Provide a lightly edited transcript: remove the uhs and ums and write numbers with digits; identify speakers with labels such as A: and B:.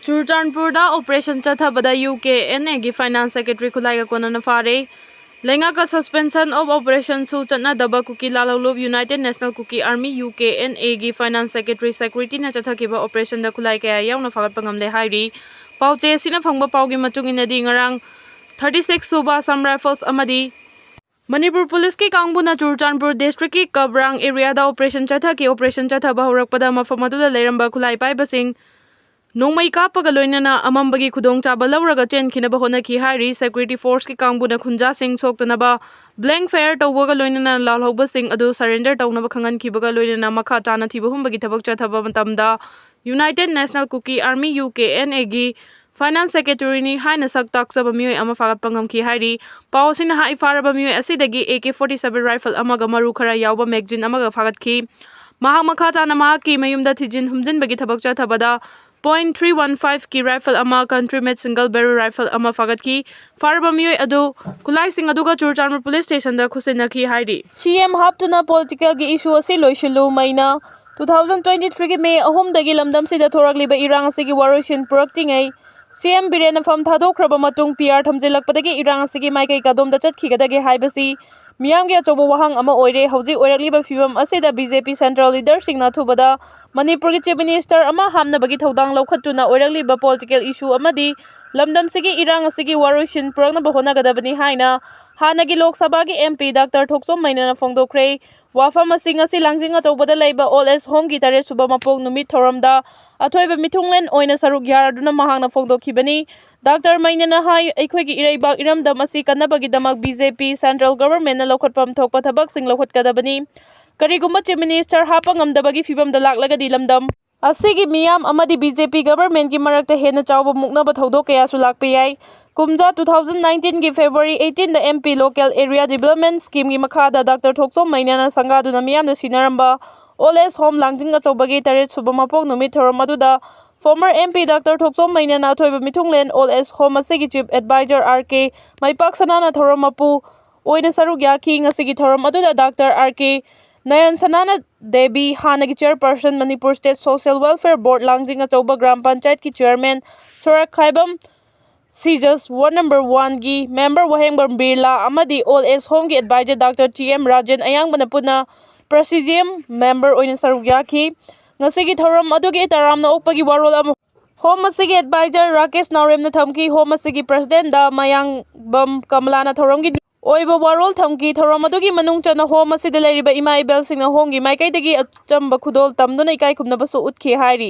A: Churachandpurdagi operation chathabada UKNA gi finance secretary khulaiga konana fare lenga ka suspension of operation su chatna daba kuki lalolup United National Kuki Army UKNA gi finance secretary na chathakiba operation da khulai kaya yauna fagatpa ngamle hairi pauche sina phangba paugi matung inadi ngarang 36 suba Assam Rifles amadi Manipur Police ki kangbuna Churachandpur district ki Kabrang area da operation chathaba horakpada mafam aduda leiramba khulai paibasing Nongmai kapaga loinana amambagi khudong chaba lawraga chenkhinaba honaki hairi security force ki kangbuna khunja sing soktanaba blank fire tawbaga loinana lalhauba sing adu surrender tawnaba khangan khibaga loinana makha chana thiba humbagi thabak chathaba matamda United National Kuki Army UKNA gi finance secretary ni haina sak taksaba mioi ama fagat pangam ki hairi pawsina hai faraba mioi asidagi AK-47 rifle amaga maru khara yawba magazine amaga fagat ki mahak makha chana mahak ki mayumda thijin humjin bagi thabak chathabada .315 ki rifle ama country made single barrel rifle ama fagat ki farba mioi adu kulai sing aduga Churachandpur police station da khusina ki hairi CM haptuna political gi issue asi loisilu maina 2023 gi May ahum dagi lamdam sida thorakliba irang asigi waroisin puraktingai CM Biren fam thadokraba matung PR thamjilakpadagi irang asigi maikai kadom da chatkhigadaги haibasi Miyamgi achobo wahang ama oire hauji oirakliba fibam asida BJP central leader singna thubada Manipur gi chief minister ama hamna bagi thodang laukhatuna oirakliba political issue amadi lamdam sigi irang asigi waroisin purakna bahona gadabani haina hanagi lok sabha gi MP Dr Thoksom Mainana phongdokre wafam asing asi langjing achobada leiba all age home gi tare suba mapok numit thoramda athoiba mithunglen oina saruk yaraduna mahangna phongdokhibani Dr Mainana hai aikhoigi ireibak iramdam asi kanabagi damak BJP central government na lokhatpam thokpa thabak sing lokhatkadabani karigumba chief minister hapa ngamdabagi fibam da laklagadi lamdam asigi miyam amadi BJP government gi marakta hena chawba muknaba thodok kaya su lakpe yai kumja 2019 gi February 18 da MP local area development scheme gi makhada Dr Thoksom Mainana sangaduna miyamna sinaramba all age home langjing achobagi tare suba mapok numit thoram aduda Former MP Dr. Thoksom Mainana thoiba mithunglen all age home asigi chief advisor RK Maipak Sanana Thoromapu oina saruk yaki ngasigi thoram aduda Dr. RK Nayan Sanana Devi hanagi chairperson Manipur State Social Welfare Board langjing achoba gram panchayat ki chairman Sorak Khaibam Sijas ward number 1 gi member Wahengbar Birla amadi all age home gi advisor Dr. TM Rajan ayangbana puna presidium member oina saruk yaki ngasigi thoram adugi taramna okpagi warol am home asigi advisor Rakesh Nauremna thamki home asigi president da Mayang Bam Kamalana thoramgi oiba warol thamki thoram adugi manung chana home asida leiriba ima ibel singna hongi maikai dagi achamba khudol tamduna ikai khumna basu utkhi hairi